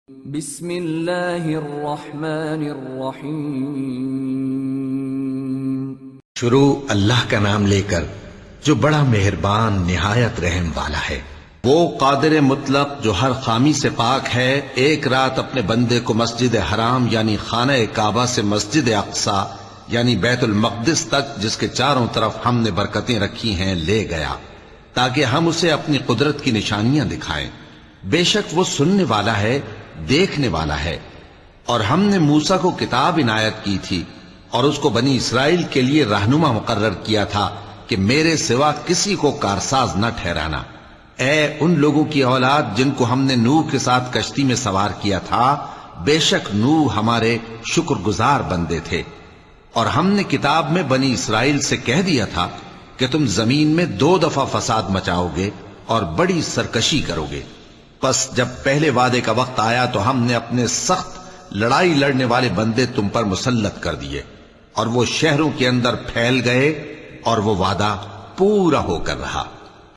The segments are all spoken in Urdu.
بسم اللہ الرحمن الرحیم۔ شروع اللہ کا نام لے کر جو بڑا مہربان نہایت رحم والا ہے۔ وہ قادر مطلق جو ہر خامی سے پاک ہے، ایک رات اپنے بندے کو مسجد حرام یعنی خانہ کعبہ سے مسجد اقصی یعنی بیت المقدس تک، جس کے چاروں طرف ہم نے برکتیں رکھی ہیں، لے گیا تاکہ ہم اسے اپنی قدرت کی نشانیاں دکھائیں۔ بے شک وہ سننے والا ہے، دیکھنے والا ہے۔ اور ہم نے موسیٰ کو کتاب عنایت کی تھی اور اس کو بنی اسرائیل کے لیے رہنما مقرر کیا تھا کہ میرے سوا کسی کو کارساز نہ ٹھہرانا۔ اے ان لوگوں کی اولاد جن کو ہم نے نوح کے ساتھ کشتی میں سوار کیا تھا، بے شک نوح ہمارے شکر گزار بندے تھے۔ اور ہم نے کتاب میں بنی اسرائیل سے کہہ دیا تھا کہ تم زمین میں 2 دفعہ فساد مچاؤ گے اور بڑی سرکشی کرو گے۔ پس جب پہلے وعدے کا وقت آیا تو ہم نے اپنے سخت لڑائی لڑنے والے بندے تم پر مسلط کر دیے، اور وہ شہروں کے اندر پھیل گئے، اور وہ وعدہ پورا ہو کر رہا۔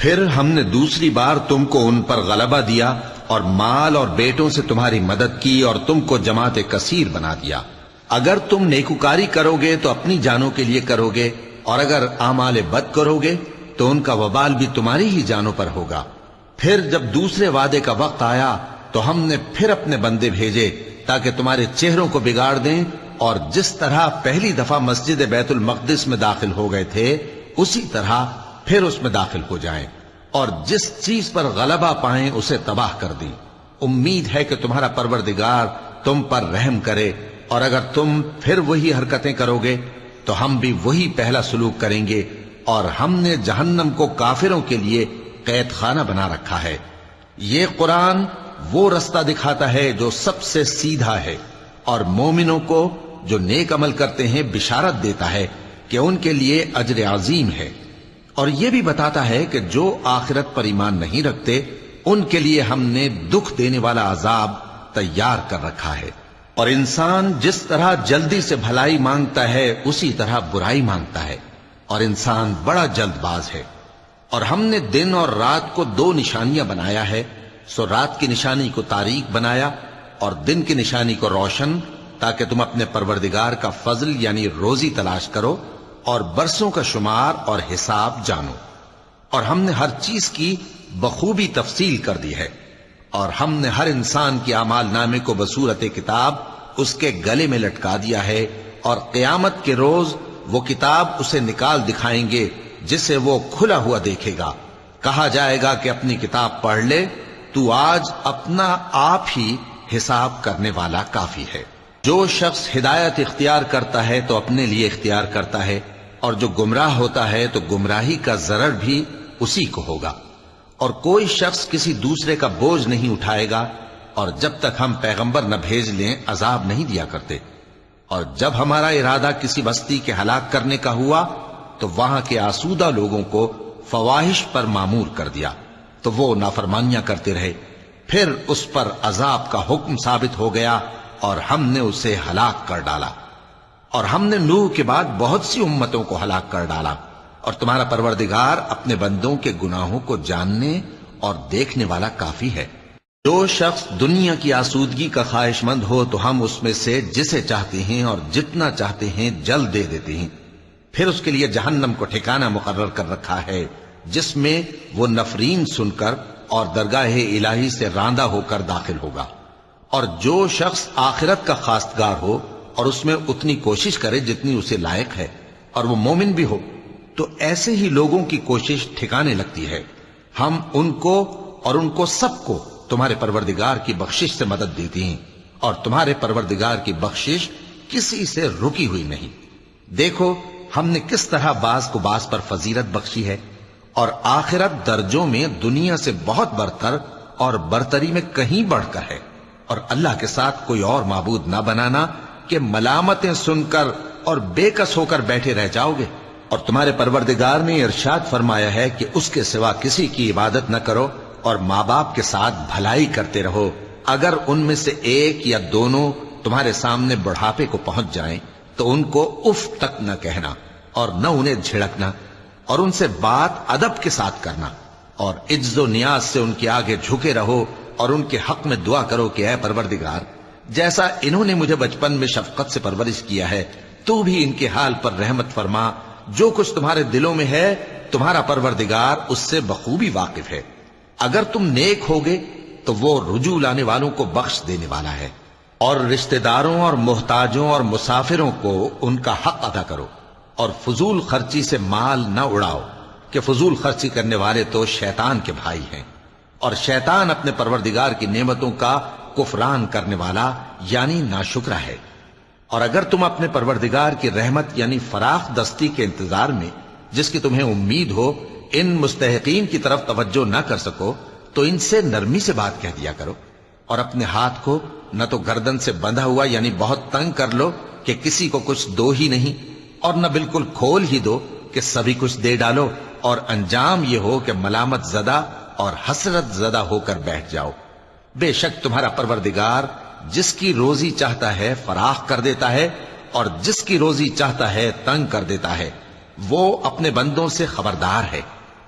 پھر ہم نے دوسری بار تم کو ان پر غلبہ دیا اور مال اور بیٹوں سے تمہاری مدد کی اور تم کو جماعت کثیر بنا دیا۔ اگر تم نیکوکاری کرو گے تو اپنی جانوں کے لیے کرو گے، اور اگر اعمال بد کرو گے تو ان کا وبال بھی تمہاری ہی جانوں پر ہوگا۔ پھر جب دوسرے وعدے کا وقت آیا تو ہم نے پھر اپنے بندے بھیجے تاکہ تمہارے چہروں کو بگاڑ دیں، اور جس طرح پہلی دفعہ مسجد بیت المقدس میں داخل ہو گئے تھے اسی طرح پھر اس میں داخل ہو جائیں، اور جس چیز پر غلبہ پائیں اسے تباہ کر دیں۔ امید ہے کہ تمہارا پروردگار تم پر رحم کرے، اور اگر تم پھر وہی حرکتیں کرو گے تو ہم بھی وہی پہلا سلوک کریں گے، اور ہم نے جہنم کو کافروں کے لیے قید خانہ بنا رکھا ہے۔ یہ قرآن وہ رستہ دکھاتا ہے جو سب سے سیدھا ہے، اور مومنوں کو جو نیک عمل کرتے ہیں بشارت دیتا ہے کہ ان کے لیے اجر عظیم ہے، اور یہ بھی بتاتا ہے کہ جو آخرت پر ایمان نہیں رکھتے ان کے لیے ہم نے دکھ دینے والا عذاب تیار کر رکھا ہے۔ اور انسان جس طرح جلدی سے بھلائی مانگتا ہے اسی طرح برائی مانگتا ہے، اور انسان بڑا جلد باز ہے۔ اور ہم نے دن اور رات کو 2 نشانیاں بنایا ہے، سو رات کی نشانی کو تاریک بنایا اور دن کی نشانی کو روشن، تاکہ تم اپنے پروردگار کا فضل یعنی روزی تلاش کرو اور برسوں کا شمار اور حساب جانو۔ اور ہم نے ہر چیز کی بخوبی تفصیل کر دی ہے، اور ہم نے ہر انسان کی اعمال نامے کو بصورت کتاب اس کے گلے میں لٹکا دیا ہے، اور قیامت کے روز وہ کتاب اسے نکال دکھائیں گے جسے وہ کھلا ہوا دیکھے گا۔ کہا جائے گا کہ اپنی کتاب پڑھ لے، تو آج اپنا آپ ہی حساب کرنے والا کافی ہے۔ جو شخص ہدایت اختیار کرتا ہے تو اپنے لیے اختیار کرتا ہے، اور جو گمراہ ہوتا ہے تو گمراہی کا ضرر بھی اسی کو ہوگا۔ اور کوئی شخص کسی دوسرے کا بوجھ نہیں اٹھائے گا، اور جب تک ہم پیغمبر نہ بھیج لیں عذاب نہیں دیا کرتے۔ اور جب ہمارا ارادہ کسی بستی کے ہلاک کرنے کا ہوا تو وہاں کے آسودہ لوگوں کو فواحش پر معمور کر دیا، تو وہ نافرمانیاں کرتے رہے۔ پھر اس پر عذاب کا حکم ثابت ہو گیا اور ہم نے اسے ہلاک کر ڈالا۔ اور ہم نے نوح کے بعد بہت سی امتوں کو ہلاک کر ڈالا، اور تمہارا پروردگار اپنے بندوں کے گناہوں کو جاننے اور دیکھنے والا کافی ہے۔ جو شخص دنیا کی آسودگی کا خواہش مند ہو تو ہم اس میں سے جسے چاہتے ہیں اور جتنا چاہتے ہیں جلد دے دیتے ہیں۔ پھر اس کے لیے جہنم کو ٹھکانہ مقرر کر رکھا ہے، جس میں وہ نفرین سن کر اور درگاہ الہی سے راندہ ہو کر داخل ہوگا۔ اور جو شخص آخرت کا خواستگار ہو اور اس میں اتنی کوشش کرے جتنی اسے لائق ہے، اور وہ مومن بھی ہو، تو ایسے ہی لوگوں کی کوشش ٹھکانے لگتی ہے۔ ہم ان کو اور ان کو سب کو تمہارے پروردگار کی بخشش سے مدد دیتی ہیں، اور تمہارے پروردگار کی بخشش کسی سے رکی ہوئی نہیں۔ دیکھو ہم نے کس طرح بعض کو بعض پر فضیلت بخشی ہے، اور آخرت درجوں میں دنیا سے بہت برتر اور برتری میں کہیں بڑھ کر ہے۔ اور اللہ کے ساتھ کوئی اور معبود نہ بنانا کہ ملامتیں سن کر اور بے کس ہو کر بیٹھے رہ جاؤ گے۔ اور تمہارے پروردگار نے ارشاد فرمایا ہے کہ اس کے سوا کسی کی عبادت نہ کرو، اور ماں باپ کے ساتھ بھلائی کرتے رہو۔ اگر ان میں سے ایک یا دونوں تمہارے سامنے بڑھاپے کو پہنچ جائیں تو ان کو اف تک نہ کہنا، اور نہ انہیں جھڑکنا، اور ان سے بات ادب کے ساتھ کرنا، اور عجز و نیاز سے ان کے آگے جھکے رہو، اور ان کے حق میں دعا کرو کہ اے پروردگار، جیسا انہوں نے مجھے بچپن میں شفقت سے پرورش کیا ہے، تو بھی ان کے حال پر رحمت فرما۔ جو کچھ تمہارے دلوں میں ہے تمہارا پروردگار اس سے بخوبی واقف ہے۔ اگر تم نیک ہوگے تو وہ رجوع لانے والوں کو بخش دینے والا ہے۔ اور رشتہ داروں اور محتاجوں اور مسافروں کو ان کا حق ادا کرو، اور فضول خرچی سے مال نہ اڑاؤ، کہ فضول خرچی کرنے والے تو شیطان کے بھائی ہیں، اور شیطان اپنے پروردگار کی نعمتوں کا کفران کرنے والا یعنی ناشکرا ہے۔ اور اگر تم اپنے پروردگار کی رحمت یعنی فراخ دستی کے انتظار میں، جس کی تمہیں امید ہو، ان مستحقین کی طرف توجہ نہ کر سکو تو ان سے نرمی سے بات کہہ دیا کرو، اور اپنے ہاتھ کو نہ تو گردن سے بندھا ہوا یعنی بہت تنگ کر لو کہ کسی کو کچھ دو ہی نہیں، اور نہ بالکل کھول ہی دو کہ سبھی کچھ دے ڈالو، اور انجام یہ ہو کہ ملامت زدہ اور حسرت زدہ ہو کر بیٹھ جاؤ۔ بے شک تمہارا پروردگار جس کی روزی چاہتا ہے فراخ کر دیتا ہے، اور جس کی روزی چاہتا ہے تنگ کر دیتا ہے۔ وہ اپنے بندوں سے خبردار ہے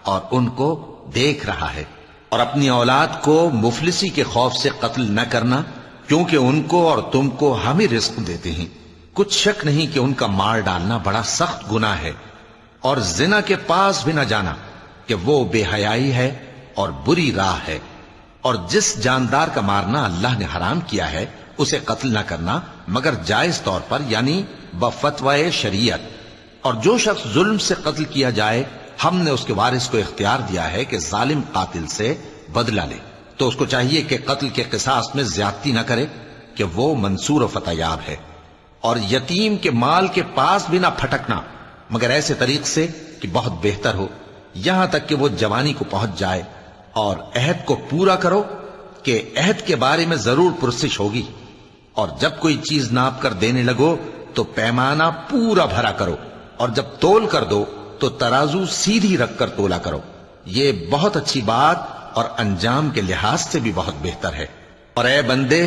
اور ان کو دیکھ رہا ہے۔ اور اپنی اولاد کو مفلسی کے خوف سے قتل نہ کرنا، کیونکہ ان کو اور تم کو ہم ہی رزق دیتے ہیں۔ کچھ شک نہیں کہ ان کا مار ڈالنا بڑا سخت گناہ ہے۔ اور زنا کے پاس بھی نہ جانا، کہ وہ بے حیائی ہے اور بری راہ ہے۔ اور جس جاندار کا مارنا اللہ نے حرام کیا ہے اسے قتل نہ کرنا مگر جائز طور پر یعنی بفتوائے شریعت۔ اور جو شخص ظلم سے قتل کیا جائے ہم نے اس کے وارث کو اختیار دیا ہے کہ ظالم قاتل سے بدلہ لے، تو اس کو چاہیے کہ قتل کے قصاص میں زیادتی نہ کرے، کہ وہ منصور و فتح یاب ہے۔ اور یتیم کے مال کے پاس بھی نہ پھٹکنا مگر ایسے طریق سے کہ بہت بہتر ہو، یہاں تک کہ وہ جوانی کو پہنچ جائے۔ اور عہد کو پورا کرو کہ عہد کے بارے میں ضرور پرسش ہوگی۔ اور جب کوئی چیز ناپ کر دینے لگو تو پیمانہ پورا بھرا کرو، اور جب تول کر دو تو ترازو سیدھی رکھ کر تولا کرو۔ یہ بہت اچھی بات اور انجام کے لحاظ سے بھی بہت بہتر ہے۔ اور اے بندے،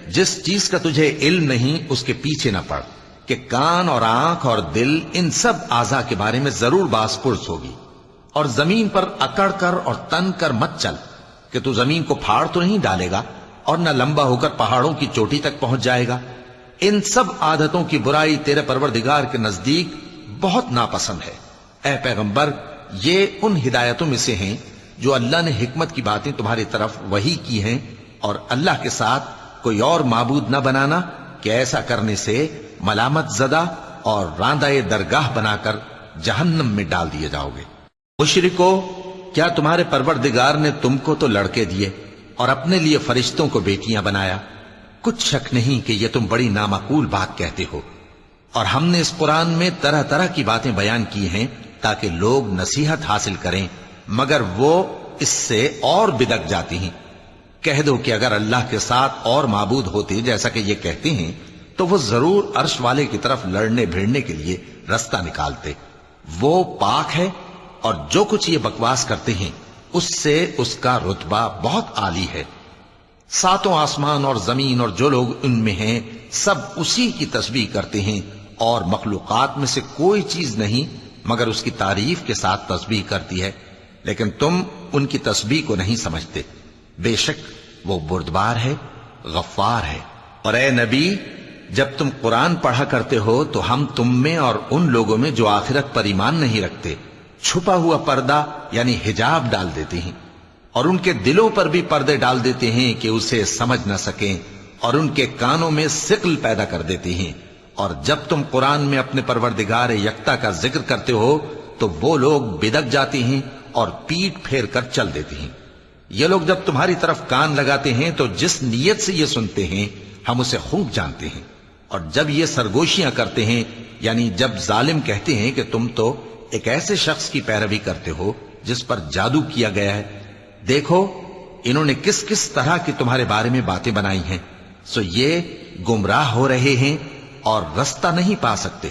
جس چیز کا تجھے علم نہیں اس کے پیچھے نہ پڑ، کہ کان اور آنکھ اور دل ان سب اعضاء کے بارے میں ضرور باز پرس ہوگی۔ اور زمین پر اکڑ کر اور تن کر مت چل، کہ تو زمین کو پھاڑ تو نہیں ڈالے گا اور نہ لمبا ہو کر پہاڑوں کی چوٹی تک پہنچ جائے گا۔ ان سب عادتوں کی برائی تیرے پروردگار کے نزدیک بہت ناپسند ہے۔ اے پیغمبر، یہ ان ہدایتوں میں سے ہیں جو اللہ نے حکمت کی باتیں تمہاری طرف وحی کی ہیں، اور اللہ کے ساتھ کوئی اور معبود نہ بنانا، کہ ایسا کرنے سے ملامت زدہ اور راندہ درگاہ بنا کر جہنم میں ڈال دیے جاؤ گے۔ مشرکو، کیا تمہارے پروردگار نے تم کو تو لڑکے دیے اور اپنے لیے فرشتوں کو بیٹیاں بنایا؟ کچھ شک نہیں کہ یہ تم بڑی نامعقول بات کہتے ہو۔ اور ہم نے اس قرآن میں طرح طرح کی باتیں بیان کی ہیں تاکہ لوگ نصیحت حاصل کریں، مگر وہ اس سے اور بدک جاتی ہیں۔ کہہ دو کہ اگر اللہ کے ساتھ اور معبود ہوتے جیسا کہ یہ کہتے ہیں تو وہ ضرور عرش والے کی طرف لڑنے بھیڑنے کے لیے رستہ نکالتے۔ وہ پاک ہے، اور جو کچھ یہ بکواس کرتے ہیں اس سے اس کا رتبہ بہت عالی ہے۔ ساتوں آسمان اور زمین اور جو لوگ ان میں ہیں سب اسی کی تسبیح کرتے ہیں، اور مخلوقات میں سے کوئی چیز نہیں مگر اس کی تعریف کے ساتھ تسبیح کرتی ہے، لیکن تم ان کی تسبیح کو نہیں سمجھتے۔ بے شک وہ بردبار ہے، غفار ہے۔ اور اے نبی، جب تم قرآن پڑھا کرتے ہو تو ہم تم میں اور ان لوگوں میں جو آخرت پر ایمان نہیں رکھتے چھپا ہوا پردہ یعنی حجاب ڈال دیتے ہیں، اور ان کے دلوں پر بھی پردے ڈال دیتے ہیں کہ اسے سمجھ نہ سکیں، اور ان کے کانوں میں ثقل پیدا کر دیتے ہیں۔ اور جب تم قرآن میں اپنے پروردگار یکتا کا ذکر کرتے ہو تو وہ لوگ بدک جاتے ہیں اور پیٹ پھیر کر چل دیتے ہیں۔ یہ لوگ جب تمہاری طرف کان لگاتے ہیں تو جس نیت سے یہ سنتے ہیں ہم اسے خوب جانتے ہیں، اور جب یہ سرگوشیاں کرتے ہیں یعنی جب ظالم کہتے ہیں کہ تم تو ایک ایسے شخص کی پیروی کرتے ہو جس پر جادو کیا گیا ہے، دیکھو انہوں نے کس کس طرح کی تمہارے بارے میں باتیں بنائی ہیں، سو یہ گمراہ ہو رہے ہیں اور رستہ نہیں پا سکتے۔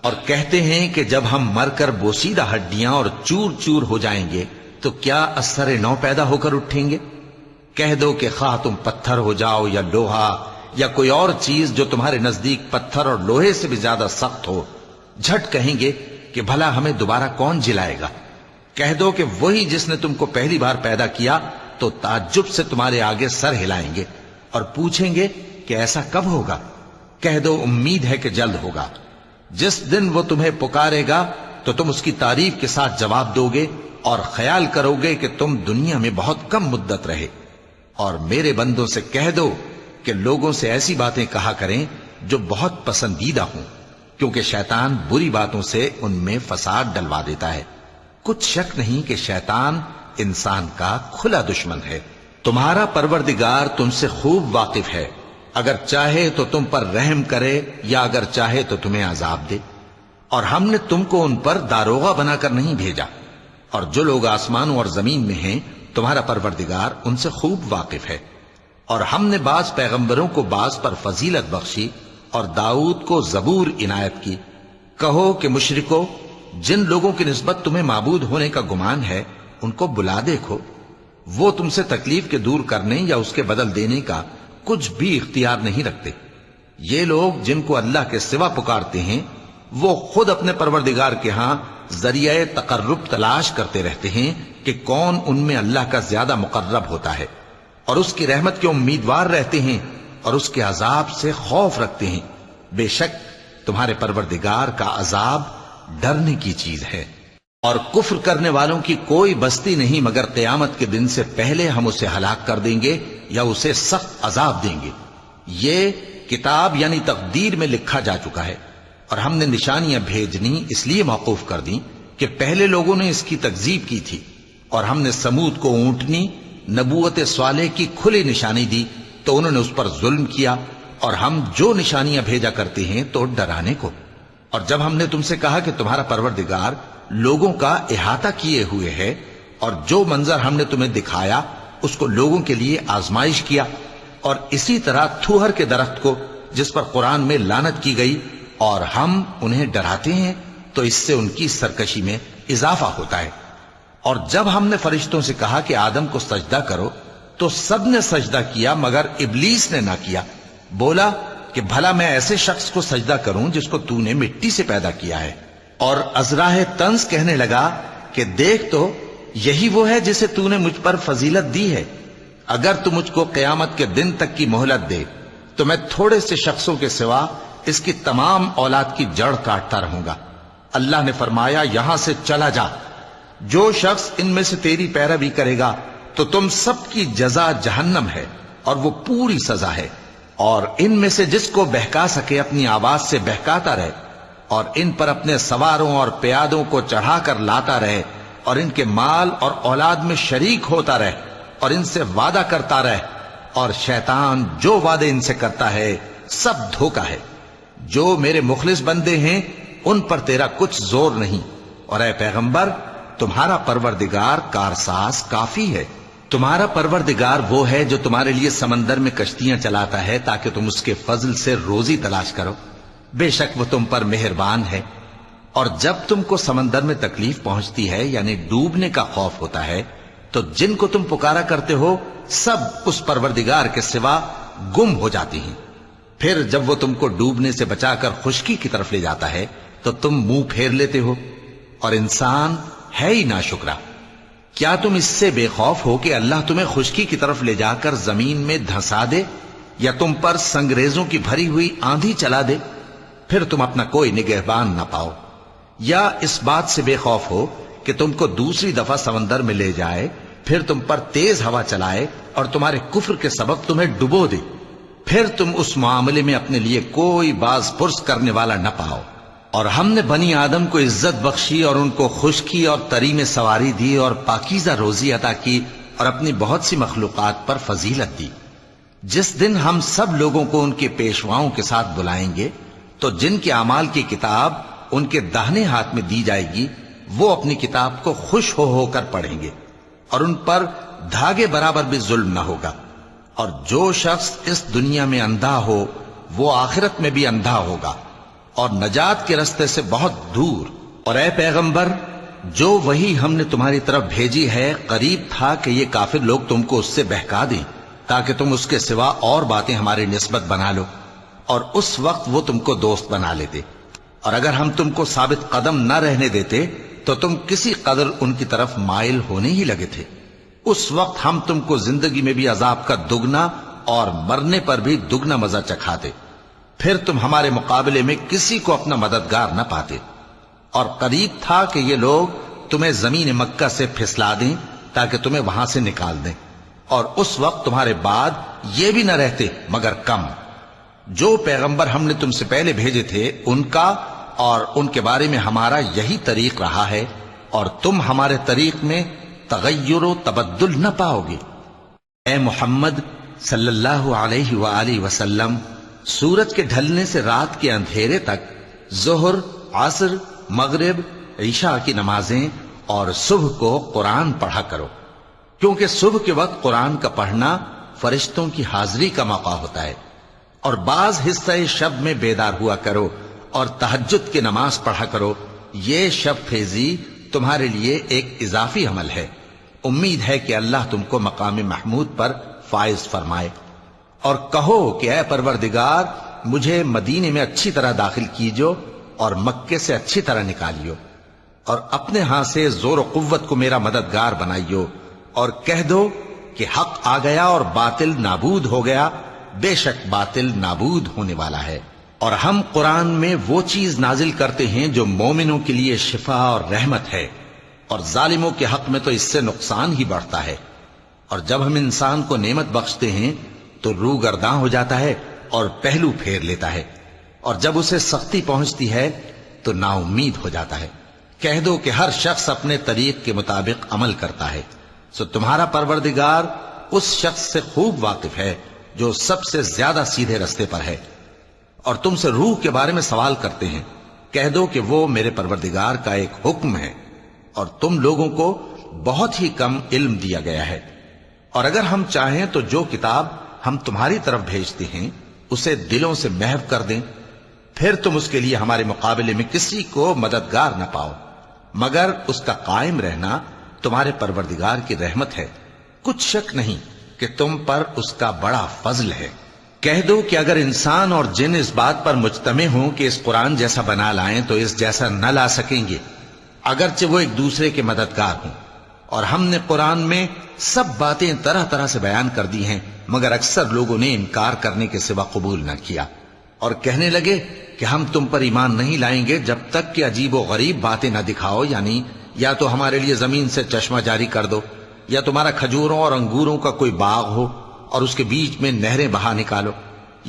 اور کہتے ہیں کہ جب ہم مر کر بوسیدہ ہڈیاں اور چور چور ہو جائیں گے تو کیا اثر نو پیدا ہو کر اٹھیں گے؟ کہہ دو کہ خواہ تم پتھر ہو جاؤ یا لوہا یا کوئی اور چیز جو تمہارے نزدیک پتھر اور لوہے سے بھی زیادہ سخت ہو، جھٹ کہیں گے کہ بھلا ہمیں دوبارہ کون جلائے گا؟ کہہ دو کہ وہی جس نے تم کو پہلی بار پیدا کیا تو تعجب سے تمہارے آگے سر ہلائیں گے اور پوچھیں گے کہ ایسا کب ہوگا؟ کہہ دو امید ہے کہ جلد ہوگا۔ جس دن وہ تمہیں پکارے گا تو تم اس کی تعریف کے ساتھ جواب دو گے اور خیال کرو گے کہ تم دنیا میں بہت کم مدت رہے۔ اور میرے بندوں سے کہہ دو کہ لوگوں سے ایسی باتیں کہا کریں جو بہت پسندیدہ ہوں، کیونکہ شیطان بری باتوں سے ان میں فساد ڈلوا دیتا ہے۔ کچھ شک نہیں کہ شیطان انسان کا کھلا دشمن ہے۔ تمہارا پروردگار تم سے خوب واقف ہے، اگر چاہے تو تم پر رحم کرے یا اگر چاہے تو تمہیں عذاب دے۔ اور ہم نے تم کو ان پر داروغہ بنا کر نہیں بھیجا، اور جو لوگ آسمانوں اور زمین میں ہیں تمہارا پروردگار ان سے خوب واقف ہے۔ اور ہم نے بعض پیغمبروں کو بعض پر فضیلت بخشی اور داؤد کو زبور عنایت کی۔ کہو کہ مشرکو، جن لوگوں کی نسبت تمہیں معبود ہونے کا گمان ہے ان کو بلا دیکھو، وہ تم سے تکلیف کے دور کرنے یا اس کے بدل دینے کا کچھ بھی اختیار نہیں رکھتے۔ یہ لوگ جن کو اللہ کے سوا پکارتے ہیں وہ خود اپنے پروردگار کے ہاں ذریعہ تقرب تلاش کرتے رہتے ہیں کہ کون ان میں اللہ کا زیادہ مقرب ہوتا ہے، اور اس کی رحمت کے امیدوار رہتے ہیں اور اس کے عذاب سے خوف رکھتے ہیں۔ بے شک تمہارے پروردگار کا عذاب ڈرنے کی چیز ہے۔ اور کفر کرنے والوں کی کوئی بستی نہیں مگر قیامت کے دن سے پہلے ہم اسے ہلاک کر دیں گے یا اسے سخت عذاب دیں گے۔ یہ کتاب یعنی تقدیر میں لکھا جا چکا ہے، اور ہم نے نشانیاں بھیجنی اس لیے موقوف کر دیں کہ پہلے لوگوں نے اس کی تکذیب کی تھی، اور ہم نے سمود کو اونٹنی نبوت صالح کی کھلی نشانی دی تو انہوں نے اس پر ظلم کیا، اور ہم جو نشانیاں بھیجا کرتے ہیں تو ڈرانے کو۔ اور جب ہم نے تم سے کہا کہ تمہارا پروردگار لوگوں کا احاطہ کیے ہوئے ہے، اور جو منظر ہم نے تمہیں دکھایا اس کو لوگوں کے لیے آزمائش کیا، اور اسی طرح تھوہر کے درخت کو جس پر قرآن میں لعنت کی گئی، اور ہم انہیں ڈراتے ہیں تو اس سے ان کی سرکشی میں اضافہ ہوتا ہے۔ اور جب ہم نے فرشتوں سے کہا کہ آدم کو سجدہ کرو تو سب نے سجدہ کیا مگر ابلیس نے نہ کیا، بولا کہ بھلا میں ایسے شخص کو سجدہ کروں جس کو تو نے مٹی سے پیدا کیا ہے۔ اور ازراہ طنز کہنے لگا کہ دیکھ تو یہی وہ ہے جسے تو نے مجھ پر فضیلت دی ہے، اگر تو مجھ کو قیامت کے دن تک کی مہلت دے تو میں تھوڑے سے شخصوں کے سوا اس کی تمام اولاد کی جڑ کاٹتا رہوں گا۔ اللہ نے فرمایا یہاں سے چلا جا، جو شخص ان میں سے تیری پیروی کرے گا تو تم سب کی جزا جہنم ہے اور وہ پوری سزا ہے، اور ان میں سے جس کو بہکا سکے اپنی آواز سے بہکاتا رہے، اور ان پر اپنے سواروں اور پیادوں کو چڑھا کر لاتا رہے، اور ان کے مال اور اولاد میں شریک ہوتا رہے، اور ان سے وعدہ کرتا رہے، اور شیطان جو وعدے ان سے کرتا ہے سب دھوکہ ہے۔ جو میرے مخلص بندے ہیں ان پر تیرا کچھ زور نہیں، اور اے پیغمبر تمہارا پروردگار کارساز کافی ہے۔ تمہارا پروردگار وہ ہے جو تمہارے لیے سمندر میں کشتیاں چلاتا ہے تاکہ تم اس کے فضل سے روزی تلاش کرو، بے شک وہ تم پر مہربان ہے۔ اور جب تم کو سمندر میں تکلیف پہنچتی ہے یعنی ڈوبنے کا خوف ہوتا ہے تو جن کو تم پکارا کرتے ہو سب اس پروردگار کے سوا گم ہو جاتی ہیں۔ پھر جب وہ تم کو ڈوبنے سے بچا کر خشکی کی طرف لے جاتا ہے تو تم منہ پھیر لیتے ہو، اور انسان ہے ہی ناشکرا۔ کیا تم اس سے بے خوف ہو کہ اللہ تمہیں خشکی کی طرف لے جا کر زمین میں دھنسا دے یا تم پر سنگریزوں کی بھری ہوئی آندھی چلا دے، پھر تم اپنا کوئی نگہبان نہ پاؤ؟ یا اس بات سے بے خوف ہو کہ تم کو دوسری دفعہ سمندر میں لے جائے، پھر تم پر تیز ہوا چلائے اور تمہارے کفر کے سبب تمہیں ڈبو دے، پھر تم اس معاملے میں اپنے لیے کوئی باز پرس کرنے والا نہ پاؤ؟ اور ہم نے بنی آدم کو عزت بخشی اور ان کو خشکی اور تری میں سواری دی اور پاکیزہ روزی عطا کی اور اپنی بہت سی مخلوقات پر فضیلت دی۔ جس دن ہم سب لوگوں کو ان کے پیشواؤں کے ساتھ بلائیں گے تو جن کے اعمال کی کتاب ان کے داہنے ہاتھ میں دی جائے گی وہ اپنی کتاب کو خوش ہو کر پڑھیں گے، اور ان پر دھاگے برابر بھی ظلم نہ ہوگا۔ اور جو شخص اس دنیا میں اندھا ہو وہ آخرت میں بھی اندھا ہوگا اور نجات کے رستے سے بہت دور۔ اور اے پیغمبر جو وہی ہم نے تمہاری طرف بھیجی ہے قریب تھا کہ یہ کافر لوگ تم کو اس سے بہکا دیں تاکہ تم اس کے سوا اور باتیں ہماری نسبت بنا لو، اور اس وقت وہ تم کو دوست بنا لیتے، اور اگر ہم تم کو ثابت قدم نہ رہنے دیتے تو تم کسی قدر ان کی طرف مائل ہونے ہی لگے تھے۔ اس وقت ہم تم کو زندگی میں بھی عذاب کا دگنا اور مرنے پر بھی دگنا مزہ چکھاتے، پھر تم ہمارے مقابلے میں کسی کو اپنا مددگار نہ پاتے، اور قریب تھا کہ یہ لوگ تمہیں زمین مکہ سے پھسلا دیں تاکہ تمہیں وہاں سے نکال دیں، اور اس وقت تمہارے بعد یہ بھی نہ رہتے مگر کم۔ جو پیغمبر ہم نے تم سے پہلے بھیجے تھے ان کا اور ان کے بارے میں ہمارا یہی طریق رہا ہے، اور تم ہمارے طریق میں تغیر و تبدل نہ پاؤ گے۔ اے محمد صلی اللہ علیہ وآلہ وسلم، سورج کے ڈھلنے سے رات کے اندھیرے تک ظہر، عصر، مغرب، عشاء کی نمازیں اور صبح کو قرآن پڑھا کرو، کیونکہ صبح کے وقت قرآن کا پڑھنا فرشتوں کی حاضری کا موقع ہوتا ہے، اور بعض حصہ شب میں بیدار ہوا کرو اور تہجد کی نماز پڑھا کرو۔ یہ شب خیزی تمہارے لیے ایک اضافی عمل ہے، امید ہے کہ اللہ تم کو مقام محمود پر فائز فرمائے۔ اور کہو کہ اے پروردگار، مجھے مدینے میں اچھی طرح داخل کیجو اور مکے سے اچھی طرح نکالیو، اور اپنے ہاں سے زور و قوت کو میرا مددگار بنائیو، اور کہہ دو کہ حق آ گیا اور باطل نابود ہو گیا، بے شک باطل نابود ہونے والا ہے۔ اور ہم قرآن میں وہ چیز نازل کرتے ہیں جو مومنوں کے لیے شفا اور رحمت ہے، اور ظالموں کے حق میں تو اس سے نقصان ہی بڑھتا ہے۔ اور جب ہم انسان کو نعمت بخشتے ہیں تو روح گرداں ہو جاتا ہے اور پہلو پھیر لیتا ہے، اور جب اسے سختی پہنچتی ہے تو نا امید ہو جاتا ہے۔ کہہ دو کہ ہر شخص اپنے طریق کے مطابق عمل کرتا ہے، سو تمہارا پروردگار اس شخص سے خوب واقف ہے جو سب سے زیادہ سیدھے رستے پر ہے۔ اور تم سے روح کے بارے میں سوال کرتے ہیں، کہہ دو کہ وہ میرے پروردگار کا ایک حکم ہے، اور تم لوگوں کو بہت ہی کم علم دیا گیا ہے۔ اور اگر ہم چاہیں تو جو کتاب ہم تمہاری طرف بھیجتے ہیں اسے دلوں سے محو کر دیں، پھر تم اس کے لیے ہمارے مقابلے میں کسی کو مددگار نہ پاؤ، مگر اس کا قائم رہنا تمہارے پروردگار کی رحمت ہے، کچھ شک نہیں کہ تم پر اس کا بڑا فضل ہے۔ کہہ دو کہ اگر انسان اور جن اس بات پر مجتمع ہوں کہ اس قرآن جیسا بنا لائیں تو اس جیسا نہ لا سکیں گے، اگرچہ وہ ایک دوسرے کے مددگار ہوں۔ اور ہم نے قرآن میں سب باتیں طرح طرح سے بیان کر دی ہیں، مگر اکثر لوگوں نے انکار کرنے کے سوا قبول نہ کیا، اور کہنے لگے کہ ہم تم پر ایمان نہیں لائیں گے جب تک کہ عجیب و غریب باتیں نہ دکھاؤ، یعنی یا تو ہمارے لیے زمین سے چشمہ جاری کر دو، یا تمہارا کھجوروں اور انگوروں کا کوئی باغ ہو اور اس کے بیچ میں نہریں بہا نکالو،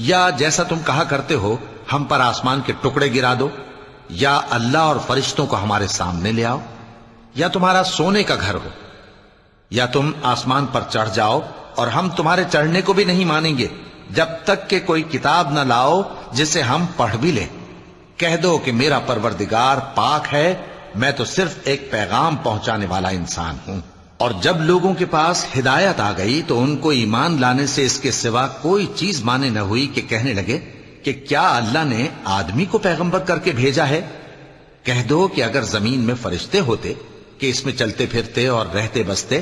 یا جیسا تم کہا کرتے ہو ہم پر آسمان کے ٹکڑے گرا دو، یا اللہ اور فرشتوں کو ہمارے سامنے لے آؤ، یا تمہارا سونے کا گھر ہو، یا تم آسمان پر چڑھ جاؤ اور ہم تمہارے چڑھنے کو بھی نہیں مانیں گے جب تک کہ کوئی کتاب نہ لاؤ جسے ہم پڑھ بھی لیں۔ کہہ دو کہ میرا پروردگار پاک ہے، میں تو صرف ایک پیغام پہنچانے والا انسان ہوں۔ اور جب لوگوں کے پاس ہدایت آ گئی تو ان کو ایمان لانے سے اس کے سوا کوئی چیز مانے نہ ہوئی کہ کہنے لگے کہ کیا اللہ نے آدمی کو پیغمبر کر کے بھیجا ہے؟ کہہ دو کہ اگر زمین میں فرشتے ہوتے کہ اس میں چلتے پھرتے اور رہتے بستے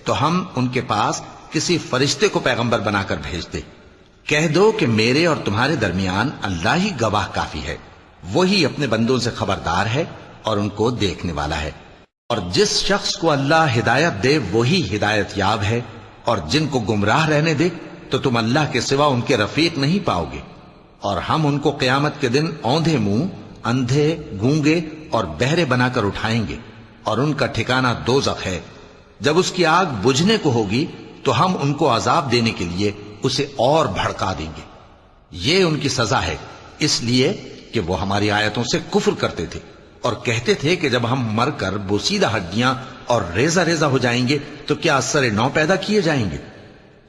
تو ہم ان کے پاس کسی فرشتے کو پیغمبر بنا کر بھیجتے۔ کہہ دو کہ میرے اور تمہارے درمیان اللہ ہی گواہ کافی ہے، وہی اپنے بندوں سے خبردار ہے اور ان کو دیکھنے والا ہے۔ اور جس شخص کو اللہ ہدایت دے وہی ہدایت یاب ہے، اور جن کو گمراہ رہنے دے تو تم اللہ کے سوا ان کے رفیق نہیں پاؤ گے۔ اور ہم ان کو قیامت کے دن اوندھے منہ، اندھے، گونگے اور بہرے بنا کر اٹھائیں گے، اور ان کا ٹھکانہ دوزخ ہے۔ جب اس کی آگ بجھنے کو ہوگی تو ہم ان کو عذاب دینے کے لیے اسے اور بھڑکا دیں گے۔ یہ ان کی سزا ہے، اس لیے کہ وہ ہماری آیتوں سے کفر کرتے تھے اور کہتے تھے کہ جب ہم مر کر بوسیدہ ہڈیاں اور ریزہ ریزہ ہو جائیں گے تو کیا اثر نو پیدا کیے جائیں گے؟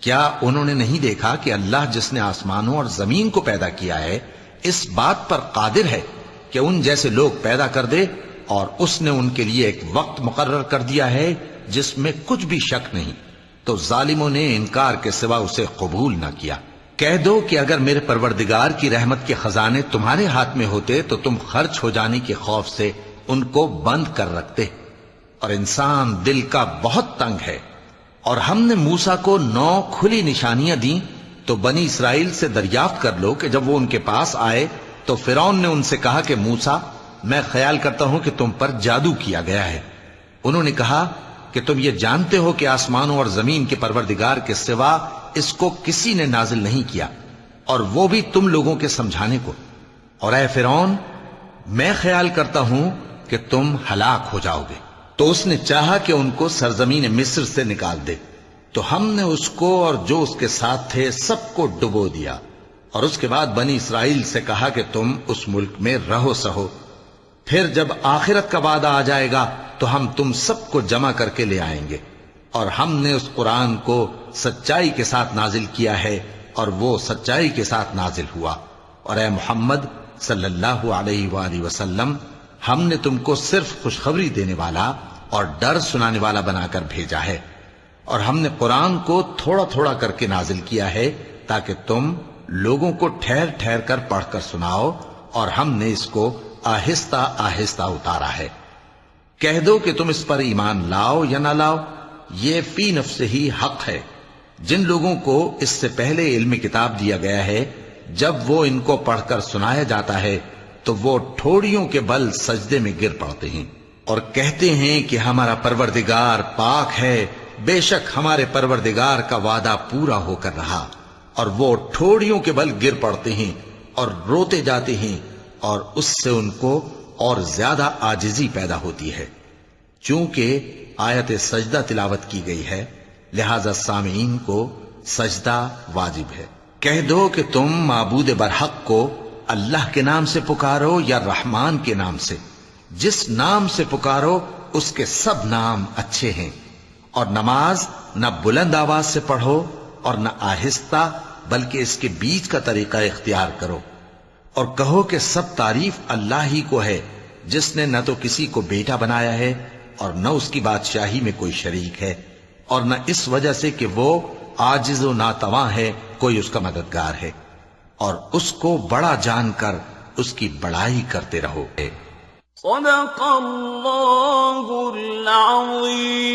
کیا انہوں نے نہیں دیکھا کہ اللہ جس نے آسمانوں اور زمین کو پیدا کیا ہے اس بات پر قادر ہے کہ ان جیسے لوگ پیدا کر دے، اور اس نے ان کے لیے ایک وقت مقرر کر دیا ہے جس میں کچھ بھی شک نہیں، تو ظالموں نے انکار کے سوا اسے قبول نہ کیا۔ کہہ دو کہ اگر میرے پروردگار کی رحمت کے خزانے تمہارے ہاتھ میں ہوتے تو تم خرچ ہو جانے کے خوف سے ان کو بند کر رکھتے، اور انسان دل کا بہت تنگ ہے۔ اور ہم نے موسیٰ کو 9 کھلی نشانیاں دیں تو بنی اسرائیل سے دریافت کر لو کہ جب وہ ان کے پاس آئے تو فرعون نے ان سے کہا کہ موسیٰ، میں خیال کرتا ہوں کہ تم پر جادو کیا گیا ہے۔ انہوں نے کہا کہ تم یہ جانتے ہو کہ آسمانوں اور زمین کے پروردگار کے سوا اس کو کسی نے نازل نہیں کیا، اور وہ بھی تم لوگوں کے سمجھانے کو۔ اور اے فرعون، میں خیال کرتا ہوں کہ تم ہلاک ہو جاؤ گے۔ تو اس نے چاہا کہ ان کو سرزمین مصر سے نکال دے، تو ہم نے اس کو اور جو اس کے ساتھ تھے سب کو ڈبو دیا، اور اس کے بعد بنی اسرائیل سے کہا کہ تم اس ملک میں رہو سہو، پھر جب آخرت کا وعدہ آ جائے گا تو ہم تم سب کو جمع کر کے لے آئیں گے۔ اور ہم نے اس قرآن کو سچائی کے ساتھ نازل کیا ہے، اور وہ سچائی کے ساتھ نازل ہوا۔ اور اے محمد صلی اللہ علیہ وآلہ وسلم، ہم نے تم کو صرف خوشخبری دینے والا اور ڈر سنانے والا بنا کر بھیجا ہے، اور ہم نے قرآن کو تھوڑا تھوڑا کر کے نازل کیا ہے تاکہ تم لوگوں کو ٹھہر ٹھہر کر پڑھ کر سناؤ، اور ہم نے اس کو آہستہ آہستہ اتارا ہے۔ کہہ دو کہ تم اس پر ایمان لاؤ یا نہ لاؤ، یہ فی نفس ہی حق ہے۔ جن لوگوں کو اس سے پہلے علم کتاب دیا گیا ہے، جب وہ ان کو پڑھ کر سنایا جاتا ہے تو وہ ٹھوڑیوں کے بل سجدے میں گر پڑتے ہیں اور کہتے ہیں کہ ہمارا پروردگار پاک ہے، بے شک ہمارے پروردگار کا وعدہ پورا ہو کر رہا۔ اور وہ ٹھوڑیوں کے بل گر پڑتے ہیں اور روتے جاتے ہیں، اور اس سے ان کو اور زیادہ عاجزی پیدا ہوتی ہے۔ چونکہ آیت سجدہ تلاوت کی گئی ہے، لہذا سامعین کو سجدہ واجب ہے۔ کہہ دو کہ تم معبود برحق کو اللہ کے نام سے پکارو یا رحمان کے نام سے، جس نام سے پکارو اس کے سب نام اچھے ہیں، اور نماز نہ بلند آواز سے پڑھو اور نہ آہستہ، بلکہ اس کے بیچ کا طریقہ اختیار کرو، اور کہو کہ سب تعریف اللہ ہی کو ہے، جس نے نہ تو کسی کو بیٹا بنایا ہے اور نہ اس کی بادشاہی میں کوئی شریک ہے، اور نہ اس وجہ سے کہ وہ عاجز و ناتواں ہے کوئی اس کا مددگار ہے، اور اس کو بڑا جان کر اس کی بڑائی کرتے رہو۔ صدق اللہ العظیم۔